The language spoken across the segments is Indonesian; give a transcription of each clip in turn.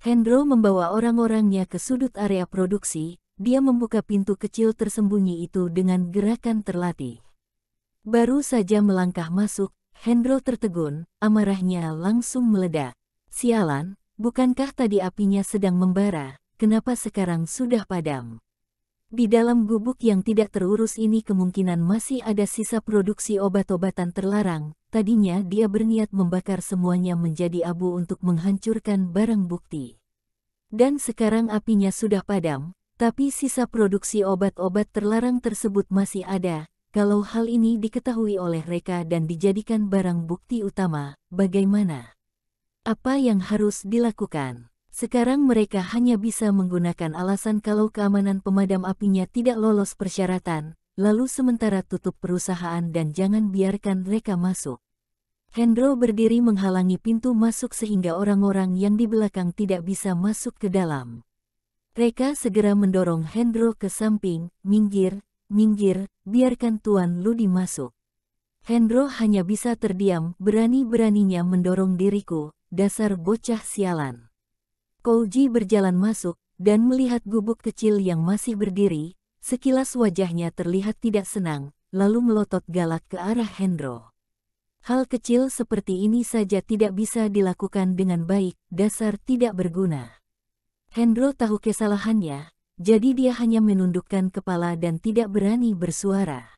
Hendro membawa orang-orangnya ke sudut area produksi. Dia membuka pintu kecil tersembunyi itu dengan gerakan terlatih. Baru saja melangkah masuk, Hendro tertegun, amarahnya langsung meledak. Sialan, bukankah tadi apinya sedang membara, kenapa sekarang sudah padam? Di dalam gubuk yang tidak terurus ini kemungkinan masih ada sisa produksi obat-obatan terlarang. Tadinya dia berniat membakar semuanya menjadi abu untuk menghancurkan barang bukti. Dan sekarang apinya sudah padam. Tapi sisa produksi obat-obat terlarang tersebut masih ada. Kalau hal ini diketahui oleh Reka dan dijadikan barang bukti utama, bagaimana? Apa yang harus dilakukan? Sekarang mereka hanya bisa menggunakan alasan kalau keamanan pemadam apinya tidak lolos persyaratan, lalu sementara tutup perusahaan dan jangan biarkan Reka masuk. Hendro berdiri menghalangi pintu masuk sehingga orang-orang yang di belakang tidak bisa masuk ke dalam. Reka segera mendorong Hendro ke samping, minggir, biarkan Tuan Ludi masuk. Hendro hanya bisa terdiam, berani-beraninya mendorong diriku, dasar bocah sialan. Kouji berjalan masuk, dan melihat gubuk kecil yang masih berdiri, sekilas wajahnya terlihat tidak senang, lalu melotot galak ke arah Hendro. Hal kecil seperti ini saja tidak bisa dilakukan dengan baik, dasar tidak berguna. Hendro tahu kesalahannya, jadi dia hanya menundukkan kepala dan tidak berani bersuara.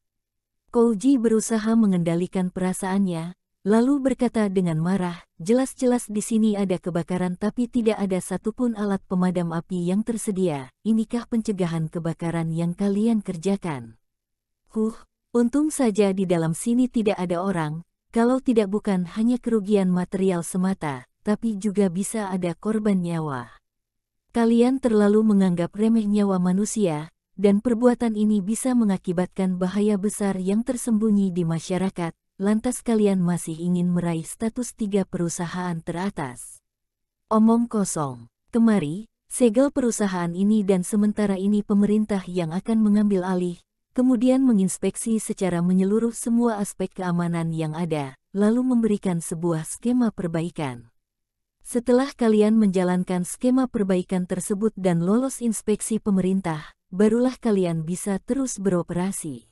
Kouji berusaha mengendalikan perasaannya, lalu berkata dengan marah, jelas-jelas di sini ada kebakaran tapi tidak ada satupun alat pemadam api yang tersedia. Inikah pencegahan kebakaran yang kalian kerjakan? Untung saja di dalam sini tidak ada orang, kalau tidak bukan hanya kerugian material semata, tapi juga bisa ada korban nyawa. Kalian terlalu menganggap remeh nyawa manusia, dan perbuatan ini bisa mengakibatkan bahaya besar yang tersembunyi di masyarakat, lantas kalian masih ingin meraih status 3 perusahaan teratas. Omong kosong. Kemari, segel perusahaan ini dan sementara ini pemerintah yang akan mengambil alih, kemudian menginspeksi secara menyeluruh semua aspek keamanan yang ada, lalu memberikan sebuah skema perbaikan. Setelah kalian menjalankan skema perbaikan tersebut dan lolos inspeksi pemerintah, barulah kalian bisa terus beroperasi.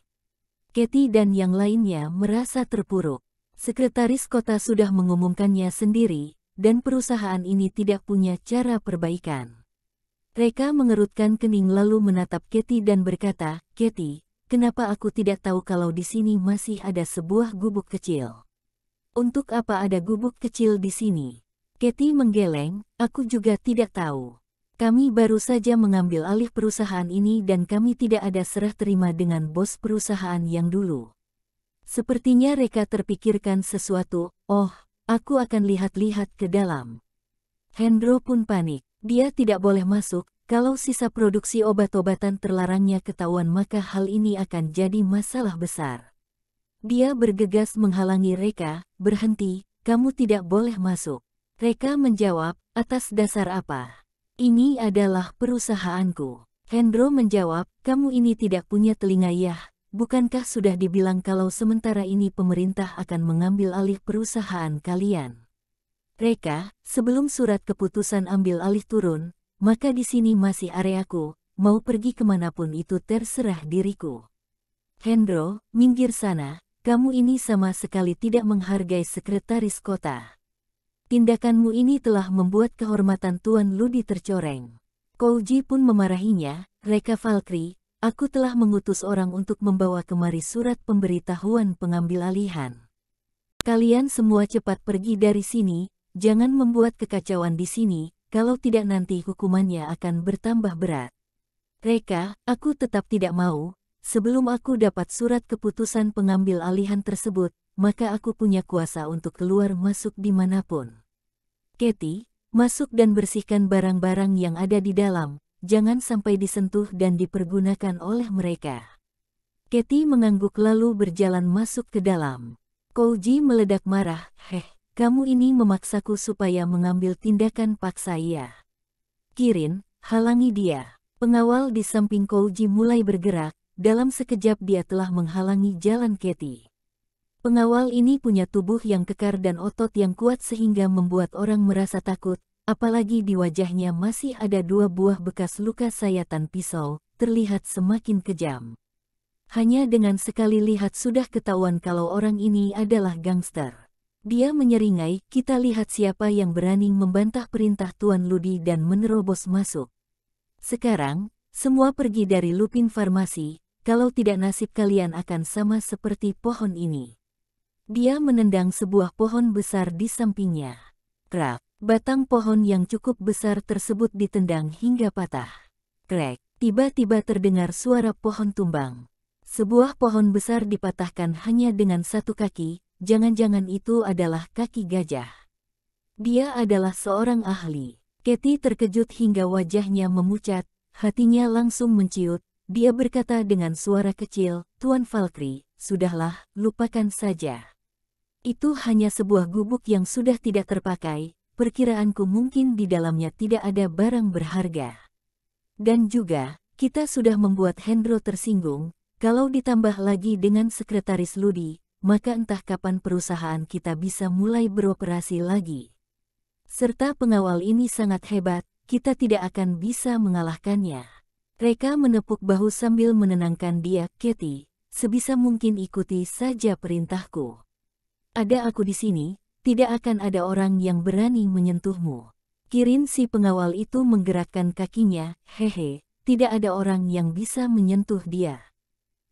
Katie dan yang lainnya merasa terpuruk. Sekretaris kota sudah mengumumkannya sendiri, dan perusahaan ini tidak punya cara perbaikan. Reka mengerutkan kening lalu menatap Katie dan berkata, Katie, kenapa aku tidak tahu kalau di sini masih ada sebuah gubuk kecil? Untuk apa ada gubuk kecil di sini? Katie menggeleng, aku juga tidak tahu. Kami baru saja mengambil alih perusahaan ini dan kami tidak ada serah terima dengan bos perusahaan yang dulu. Sepertinya Reka terpikirkan sesuatu, aku akan lihat-lihat ke dalam. Hendro pun panik, dia tidak boleh masuk, kalau sisa produksi obat-obatan terlarangnya ketahuan maka hal ini akan jadi masalah besar. Dia bergegas menghalangi Reka, berhenti, kamu tidak boleh masuk. Reka menjawab, atas dasar apa? Ini adalah perusahaanku. Hendro menjawab, kamu ini tidak punya telinga ya, bukankah sudah dibilang kalau sementara ini pemerintah akan mengambil alih perusahaan kalian? Reka, sebelum surat keputusan ambil alih turun, maka di sini masih areaku, mau pergi kemanapun itu terserah diriku. Hendro, minggir sana, kamu ini sama sekali tidak menghargai sekretaris kota. Tindakanmu ini telah membuat kehormatan Tuan Ludi tercoreng. Kouji pun memarahinya, Reka Valkyrie, aku telah mengutus orang untuk membawa kemari surat pemberitahuan pengambil alihan. Kalian semua cepat pergi dari sini, jangan membuat kekacauan di sini, kalau tidak nanti hukumannya akan bertambah berat. Reka, aku tetap tidak mau, sebelum aku dapat surat keputusan pengambil alihan tersebut, maka aku punya kuasa untuk keluar masuk dimanapun. Katie, masuk dan bersihkan barang-barang yang ada di dalam, jangan sampai disentuh dan dipergunakan oleh mereka. Katie mengangguk lalu berjalan masuk ke dalam. Kouji meledak marah, kamu ini memaksaku supaya mengambil tindakan paksa ya. Kirin, halangi dia. Pengawal di samping Kouji mulai bergerak, dalam sekejap dia telah menghalangi jalan Katie. Pengawal ini punya tubuh yang kekar dan otot yang kuat sehingga membuat orang merasa takut, apalagi di wajahnya masih ada 2 buah bekas luka sayatan pisau, terlihat semakin kejam. Hanya dengan sekali lihat sudah ketahuan kalau orang ini adalah gangster. Dia menyeringai, "Kita lihat siapa yang berani membantah perintah Tuan Ludi dan menerobos masuk. Sekarang, semua pergi dari Lupin Farmasi, kalau tidak nasib kalian akan sama seperti pohon ini." Dia menendang sebuah pohon besar di sampingnya. Krap, batang pohon yang cukup besar tersebut ditendang hingga patah. Krek, tiba-tiba terdengar suara pohon tumbang. Sebuah pohon besar dipatahkan hanya dengan 1 kaki, jangan-jangan itu adalah kaki gajah. Dia adalah seorang ahli. Katie terkejut hingga wajahnya memucat, hatinya langsung menciut. Dia berkata dengan suara kecil, "Tuan Valkyrie, sudahlah, lupakan saja. Itu hanya sebuah gubuk yang sudah tidak terpakai, perkiraanku mungkin di dalamnya tidak ada barang berharga. Dan juga, kita sudah membuat Hendro tersinggung. Kalau ditambah lagi dengan sekretaris Ludi, maka entah kapan perusahaan kita bisa mulai beroperasi lagi. Serta pengawal ini sangat hebat, kita tidak akan bisa mengalahkannya." Reka menepuk bahu sambil menenangkan dia. "Katie, sebisa mungkin ikuti saja perintahku. Ada aku di sini, tidak akan ada orang yang berani menyentuhmu." Kirin si pengawal itu menggerakkan kakinya. "Hehe, tidak ada orang yang bisa menyentuh dia.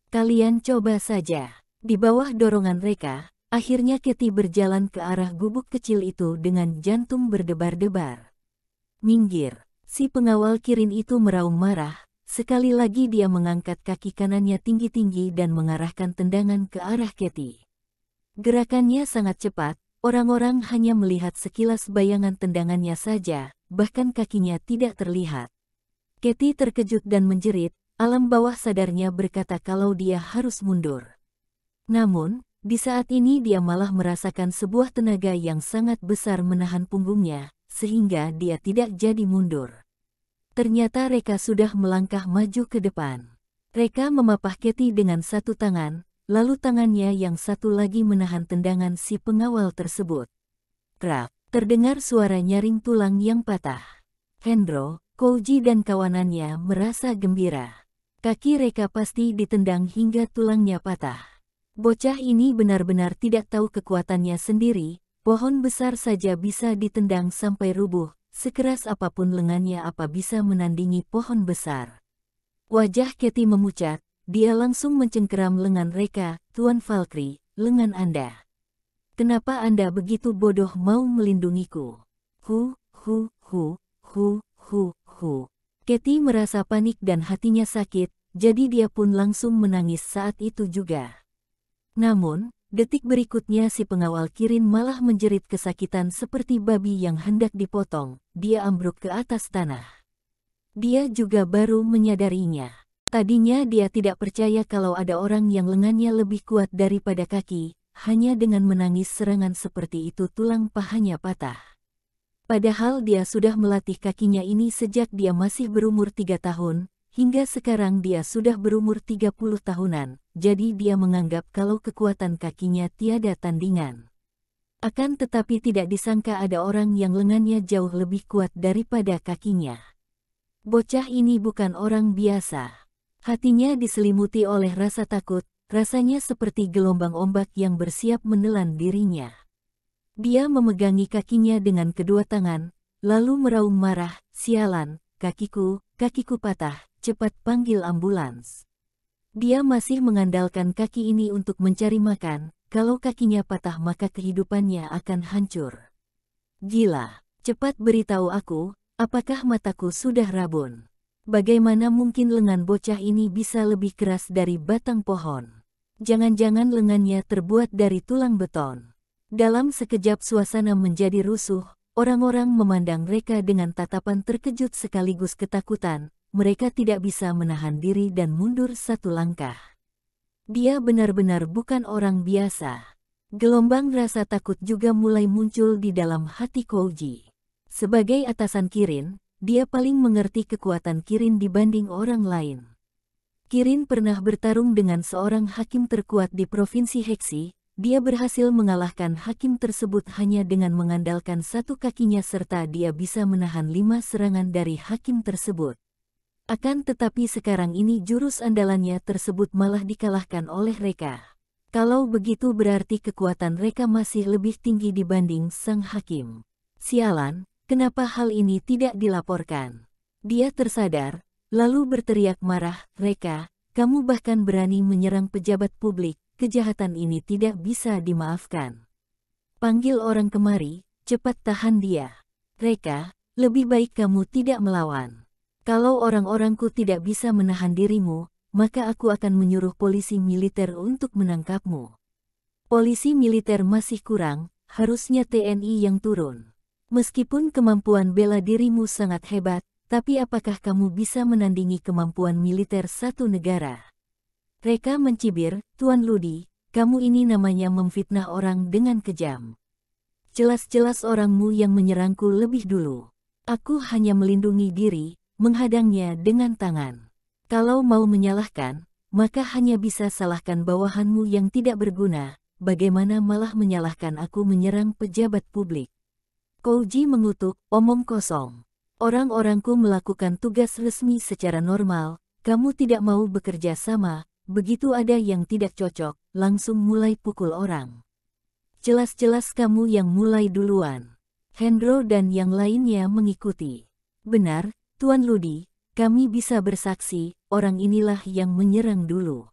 Kalian coba saja." Di bawah dorongan Reka, akhirnya Katie berjalan ke arah gubuk kecil itu dengan jantung berdebar-debar. "Minggir!" Si pengawal Kirin itu meraung marah. Sekali lagi dia mengangkat kaki kanannya tinggi-tinggi dan mengarahkan tendangan ke arah Katie. Gerakannya sangat cepat, orang-orang hanya melihat sekilas bayangan tendangannya saja, bahkan kakinya tidak terlihat. Katie terkejut dan menjerit. Alam bawah sadarnya berkata kalau dia harus mundur. Namun, di saat ini dia malah merasakan sebuah tenaga yang sangat besar menahan punggungnya, sehingga dia tidak jadi mundur. Ternyata Reka sudah melangkah maju ke depan. Reka memapah Katie dengan 1 tangan, lalu tangannya yang satu lagi menahan tendangan si pengawal tersebut. Krap, terdengar suara nyaring tulang yang patah. Hendro, Kouji dan kawanannya merasa gembira. Kaki Reka pasti ditendang hingga tulangnya patah. Bocah ini benar-benar tidak tahu kekuatannya sendiri, pohon besar saja bisa ditendang sampai rubuh, sekeras apapun lengannya apa bisa menandingi pohon besar. Wajah Katie memucat, dia langsung mencengkeram lengan Reka. "Tuan Valkyrie, lengan Anda. Kenapa Anda begitu bodoh mau melindungiku?" Hu. Katie merasa panik dan hatinya sakit, jadi dia pun langsung menangis saat itu juga. Namun, detik berikutnya si pengawal Kirin malah menjerit kesakitan seperti babi yang hendak dipotong. Dia ambruk ke atas tanah. Dia juga baru menyadarinya. Tadinya dia tidak percaya kalau ada orang yang lengannya lebih kuat daripada kaki, hanya dengan menangis serangan seperti itu tulang pahanya patah. Padahal dia sudah melatih kakinya ini sejak dia masih berumur 3 tahun, hingga sekarang dia sudah berumur 30 tahunan, jadi dia menganggap kalau kekuatan kakinya tiada tandingan. Akan tetapi tidak disangka ada orang yang lengannya jauh lebih kuat daripada kakinya. Bocah ini bukan orang biasa. Hatinya diselimuti oleh rasa takut, rasanya seperti gelombang ombak yang bersiap menelan dirinya. Dia memegangi kakinya dengan kedua tangan, lalu meraung marah, "Sialan, kakiku patah, cepat panggil ambulans." Dia masih mengandalkan kaki ini untuk mencari makan, kalau kakinya patah maka kehidupannya akan hancur. "Gila, cepat beritahu aku, apakah mataku sudah rabun? Bagaimana mungkin lengan bocah ini bisa lebih keras dari batang pohon? Jangan-jangan lengannya terbuat dari tulang beton." Dalam sekejap suasana menjadi rusuh, orang-orang memandang Reka dengan tatapan terkejut sekaligus ketakutan. Mereka tidak bisa menahan diri dan mundur 1 langkah. Dia benar-benar bukan orang biasa. Gelombang rasa takut juga mulai muncul di dalam hati Kouji. Sebagai atasan Kirin, dia paling mengerti kekuatan Kirin dibanding orang lain. Kirin pernah bertarung dengan seorang hakim terkuat di Provinsi Heksi, dia berhasil mengalahkan hakim tersebut hanya dengan mengandalkan satu kakinya serta dia bisa menahan 5 serangan dari hakim tersebut. Akan tetapi sekarang ini jurus andalannya tersebut malah dikalahkan oleh Reka. Kalau begitu berarti kekuatan Reka masih lebih tinggi dibanding sang hakim. Sialan, kenapa hal ini tidak dilaporkan? Dia tersadar, lalu berteriak marah, Reka, kamu bahkan berani menyerang pejabat publik. Kejahatan ini tidak bisa dimaafkan. Panggil orang kemari, cepat tahan dia. Reka, lebih baik kamu tidak melawan. Kalau orang-orangku tidak bisa menahan dirimu, maka aku akan menyuruh polisi militer untuk menangkapmu. Polisi militer masih kurang, harusnya TNI yang turun. Meskipun kemampuan bela dirimu sangat hebat, tapi apakah kamu bisa menandingi kemampuan militer satu negara? Reka mencibir, Tuan Ludi, kamu ini namanya memfitnah orang dengan kejam. Jelas-jelas orangmu yang menyerangku lebih dulu. Aku hanya melindungi diri, menghadangnya dengan tangan. Kalau mau menyalahkan, maka hanya bisa salahkan bawahanmu yang tidak berguna, bagaimana malah menyalahkan aku menyerang pejabat publik. Kouji mengutuk, omong kosong. Orang-orangku melakukan tugas resmi secara normal, kamu tidak mau bekerja sama. Begitu ada yang tidak cocok, langsung mulai pukul orang. Jelas-jelas kamu yang mulai duluan. Hendro dan yang lainnya mengikuti. Benar, Tuan Ludi, kami bisa bersaksi, orang inilah yang menyerang dulu.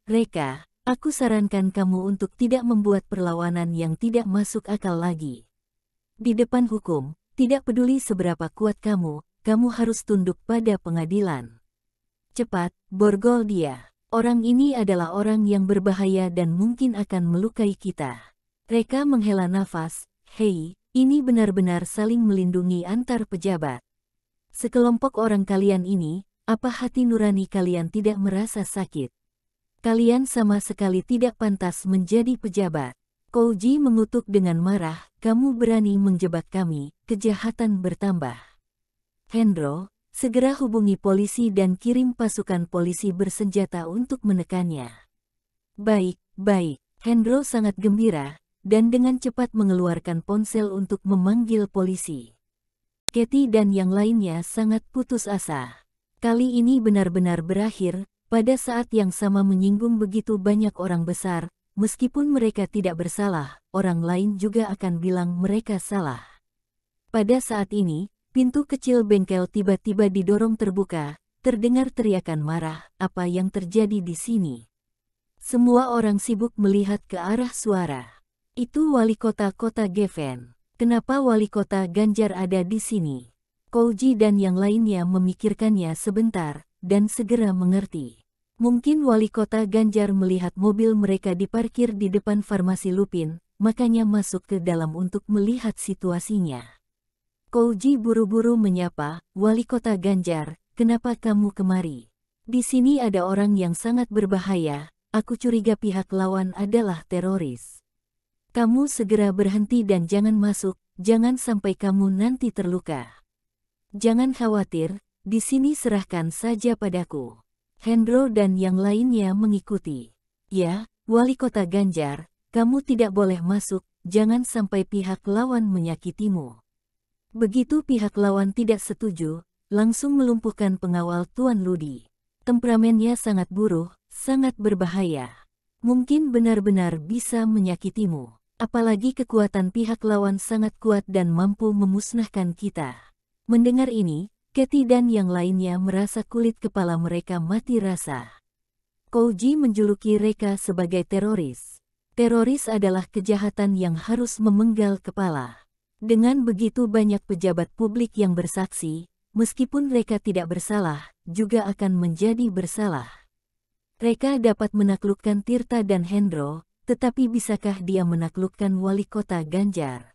Reka, aku sarankan kamu untuk tidak membuat perlawanan yang tidak masuk akal lagi. Di depan hukum, tidak peduli seberapa kuat kamu harus tunduk pada pengadilan. Cepat, borgol dia. Orang ini adalah orang yang berbahaya dan mungkin akan melukai kita. Reka menghela nafas, hei, ini benar-benar saling melindungi antar pejabat. Sekelompok orang kalian ini, apa hati nurani kalian tidak merasa sakit? Kalian sama sekali tidak pantas menjadi pejabat. Kouji mengutuk dengan marah, kamu berani menjebak kami, kejahatan bertambah. Hendro, segera hubungi polisi dan kirim pasukan polisi bersenjata untuk menekannya. Baik, baik. Hendro sangat gembira, dan dengan cepat mengeluarkan ponsel untuk memanggil polisi. Katie dan yang lainnya sangat putus asa. Kali ini benar-benar berakhir, pada saat yang sama menyinggung begitu banyak orang besar, meskipun mereka tidak bersalah, orang lain juga akan bilang mereka salah. Pada saat ini, pintu kecil bengkel tiba-tiba didorong terbuka, terdengar teriakan marah, apa yang terjadi di sini? Semua orang sibuk melihat ke arah suara. Itu wali kota Geven. Kenapa wali kota Ganjar ada di sini? Kouji dan yang lainnya memikirkannya sebentar, dan segera mengerti. Mungkin wali kota Ganjar melihat mobil mereka diparkir di depan farmasi Lupin, makanya masuk ke dalam untuk melihat situasinya. Kouji buru-buru menyapa, wali kota Ganjar, kenapa kamu kemari? Di sini ada orang yang sangat berbahaya, aku curiga pihak lawan adalah teroris. Kamu segera berhenti dan jangan masuk, jangan sampai kamu nanti terluka. Jangan khawatir, di sini serahkan saja padaku. Hendro dan yang lainnya mengikuti. Ya, wali kota Ganjar, kamu tidak boleh masuk, jangan sampai pihak lawan menyakitimu. Begitu pihak lawan tidak setuju, langsung melumpuhkan pengawal Tuan Ludi. Temperamennya sangat buruh, sangat berbahaya. Mungkin benar-benar bisa menyakitimu. Apalagi kekuatan pihak lawan sangat kuat dan mampu memusnahkan kita. Mendengar ini, Katie dan yang lainnya merasa kulit kepala mereka mati rasa. Kouji menjuluki Reka sebagai teroris. Teroris adalah kejahatan yang harus memenggal kepala. Dengan begitu banyak pejabat publik yang bersaksi, meskipun Reka tidak bersalah, juga akan menjadi bersalah. Reka dapat menaklukkan Tirta dan Hendro, tetapi bisakah dia menaklukkan wali kota Ganjar?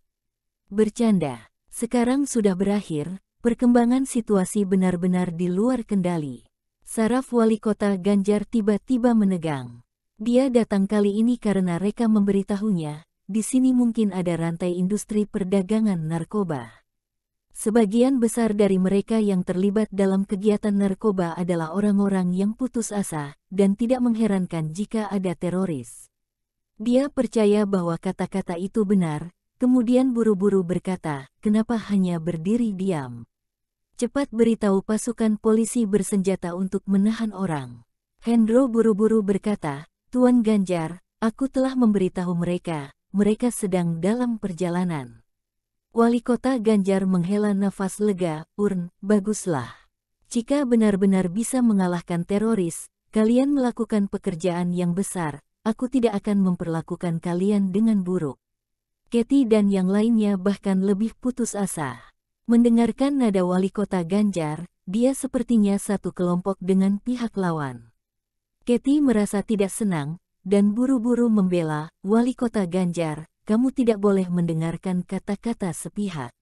Bercanda, sekarang sudah berakhir, perkembangan situasi benar-benar di luar kendali. Saraf wali kota Ganjar tiba-tiba menegang. Dia datang kali ini karena Reka memberitahunya, di sini mungkin ada rantai industri perdagangan narkoba. Sebagian besar dari mereka yang terlibat dalam kegiatan narkoba adalah orang-orang yang putus asa, dan tidak mengherankan jika ada teroris. Dia percaya bahwa kata-kata itu benar, kemudian buru-buru berkata, "Kenapa hanya berdiri diam? Cepat beritahu pasukan polisi bersenjata untuk menahan orang." Hendro buru-buru berkata, "Tuan Ganjar, aku telah memberitahu mereka, mereka sedang dalam perjalanan." Wali kota Ganjar menghela nafas lega, baguslah. Jika benar-benar bisa mengalahkan teroris, kalian melakukan pekerjaan yang besar, aku tidak akan memperlakukan kalian dengan buruk." Kathy dan yang lainnya bahkan lebih putus asa. Mendengarkan nada wali kota Ganjar, dia sepertinya satu kelompok dengan pihak lawan. Kathy merasa tidak senang, dan buru-buru membela, "Wali kota Ganjar, kamu tidak boleh mendengarkan kata-kata sepihak."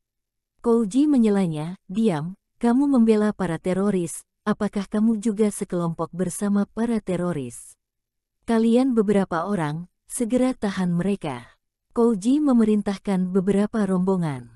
Kouji menyelanya, "Diam, kamu membela para teroris, apakah kamu juga sekelompok bersama para teroris? Kalian beberapa orang, segera tahan mereka." Kouji memerintahkan beberapa rombongan.